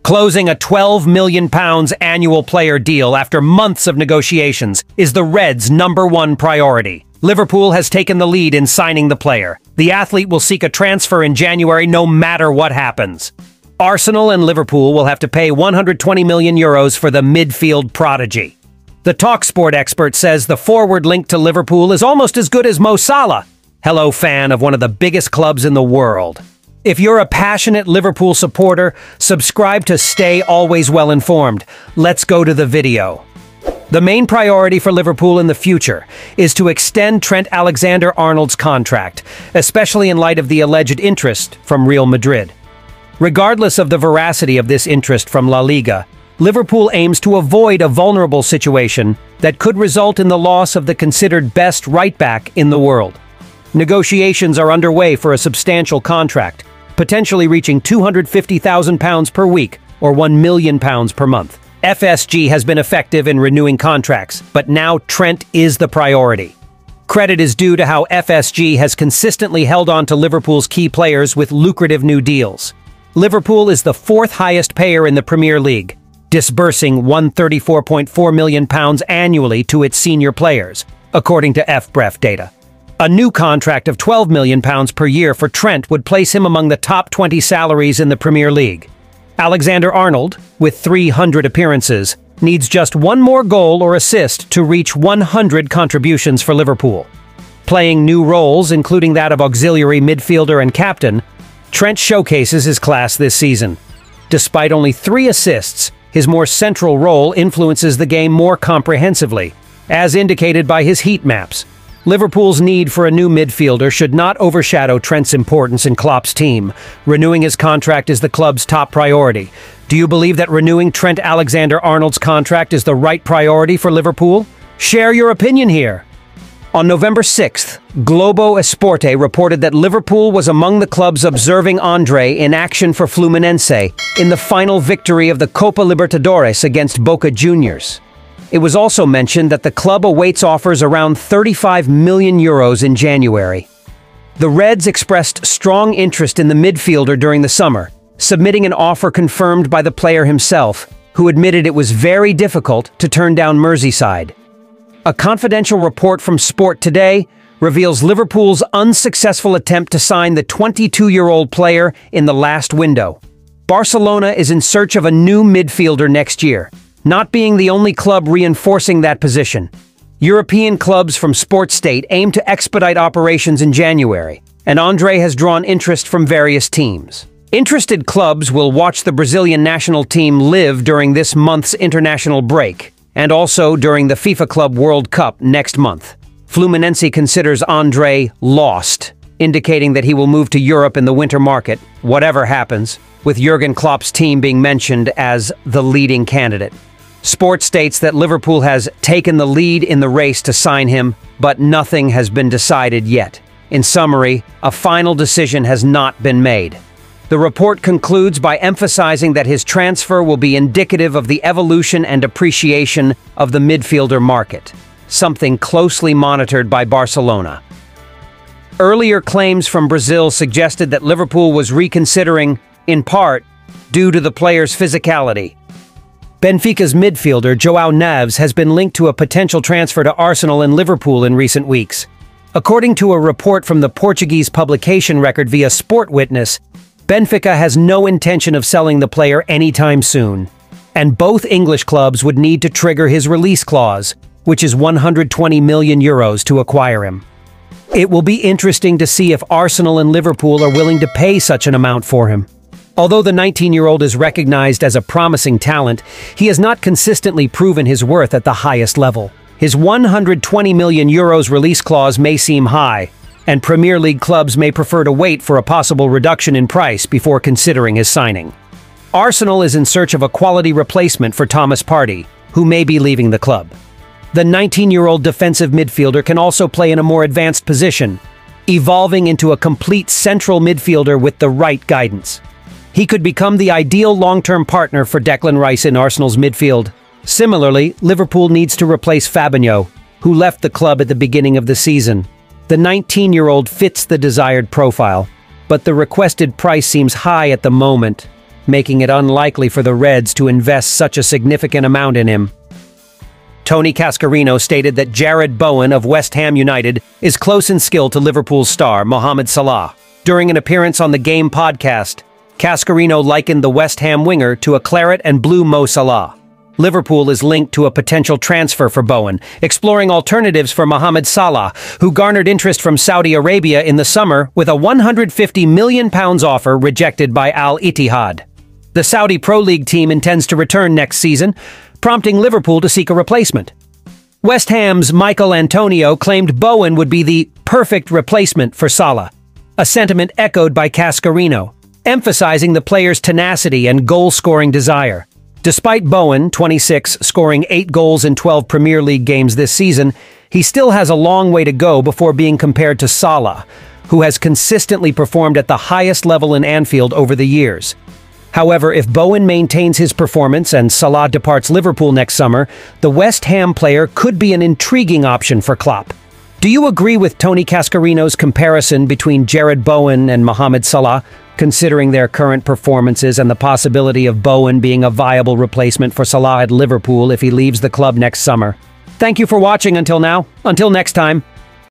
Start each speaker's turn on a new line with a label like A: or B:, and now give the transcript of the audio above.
A: Closing a £12 million annual player deal after months of negotiations is the Reds' #1 priority. Liverpool has taken the lead in signing the player. The athlete will seek a transfer in January no matter what happens. Arsenal and Liverpool will have to pay €120 million for the midfield prodigy. The TalkSport expert says the forward link to Liverpool is almost as good as Mo Salah. Hello, fan of one of the biggest clubs in the world. If you're a passionate Liverpool supporter, subscribe to stay always well informed. Let's go to the video. The main priority for Liverpool in the future is to extend Trent Alexander-Arnold's contract, especially in light of the alleged interest from Real Madrid. Regardless of the veracity of this interest from La Liga, Liverpool aims to avoid a vulnerable situation that could result in the loss of the considered best right-back in the world. Negotiations are underway for a substantial contract, potentially reaching £250,000 per week or £1 million per month. FSG has been effective in renewing contracts, but now Trent is the priority. Credit is due to how FSG has consistently held on to Liverpool's key players with lucrative new deals. Liverpool is the fourth highest payer in the Premier League, disbursing £134.4 million annually to its senior players, according to FBref data. A new contract of £12 million per year for Trent would place him among the top 20 salaries in the Premier League. Alexander-Arnold, with 300 appearances, needs just one more goal or assist to reach 100 contributions for Liverpool. Playing new roles, including that of auxiliary midfielder and captain, Trent showcases his class this season. Despite only 3 assists, his more central role influences the game more comprehensively, as indicated by his heat maps. Liverpool's need for a new midfielder should not overshadow Trent's importance in Klopp's team. Renewing his contract is the club's top priority. Do you believe that renewing Trent Alexander-Arnold's contract is the right priority for Liverpool? Share your opinion here. On November 6th, Globo Esporte reported that Liverpool was among the clubs observing Andre in action for Fluminense in the final victory of the Copa Libertadores against Boca Juniors. It was also mentioned that the club awaits offers around €35 million in January. The Reds expressed strong interest in the midfielder during the summer, submitting an offer confirmed by the player himself, who admitted it was very difficult to turn down Merseyside. A confidential report from Sport Today reveals Liverpool's unsuccessful attempt to sign the 22-year-old player in the last window. Barcelona is in search of a new midfielder next year, not being the only club reinforcing that position. European clubs from Sport State aim to expedite operations in January, and Andre has drawn interest from various teams. Interested clubs will watch the Brazilian national team live during this month's international break, and also during the FIFA Club World Cup next month. Fluminense considers Andre lost, indicating that he will move to Europe in the winter market, whatever happens, with Jurgen Klopp's team being mentioned as the leading candidate. Sport states that Liverpool has taken the lead in the race to sign him, but nothing has been decided yet. In summary, a final decision has not been made. The report concludes by emphasizing that his transfer will be indicative of the evolution and appreciation of the midfielder market, something closely monitored by Barcelona. Earlier claims from Brazil suggested that Liverpool was reconsidering, in part, due to the player's physicality. Benfica's midfielder João Neves has been linked to a potential transfer to Arsenal and Liverpool in recent weeks. According to a report from the Portuguese publication Record via Sport Witness, Benfica has no intention of selling the player anytime soon, and both English clubs would need to trigger his release clause, which is €120 million to acquire him. It will be interesting to see if Arsenal and Liverpool are willing to pay such an amount for him. Although the 19-year-old is recognized as a promising talent, he has not consistently proven his worth at the highest level. His €120 million release clause may seem high, and Premier League clubs may prefer to wait for a possible reduction in price before considering his signing. Arsenal is in search of a quality replacement for Thomas Partey, who may be leaving the club. The 19-year-old defensive midfielder can also play in a more advanced position, evolving into a complete central midfielder with the right guidance. He could become the ideal long-term partner for Declan Rice in Arsenal's midfield. Similarly, Liverpool needs to replace Fabinho, who left the club at the beginning of the season. The 19-year-old fits the desired profile, but the requested price seems high at the moment. making it unlikely for the Reds to invest such a significant amount in him. Tony Cascarino stated that Jared Bowen of West Ham United is close in skill to Liverpool's star, Mohamed Salah. During an appearance on the Game podcast, Cascarino likened the West Ham winger to a claret and blue Mo Salah. Liverpool is linked to a potential transfer for Bowen, exploring alternatives for Mohamed Salah, who garnered interest from Saudi Arabia in the summer with a £150 million offer rejected by Al Ittihad. The Saudi Pro League team intends to return next season, prompting Liverpool to seek a replacement. West Ham's Michael Antonio claimed Bowen would be the perfect replacement for Salah, a sentiment echoed by Cascarino, emphasizing the player's tenacity and goal-scoring desire. Despite Bowen, 26, scoring 8 goals in 12 Premier League games this season, he still has a long way to go before being compared to Salah, who has consistently performed at the highest level in Anfield over the years. However, if Bowen maintains his performance and Salah departs Liverpool next summer, the West Ham player could be an intriguing option for Klopp. Do you agree with Tony Cascarino's comparison between Jared Bowen and Mohamed Salah, considering their current performances and the possibility of Bowen being a viable replacement for Salah at Liverpool if he leaves the club next summer? Thank you for watching until now. Until next time.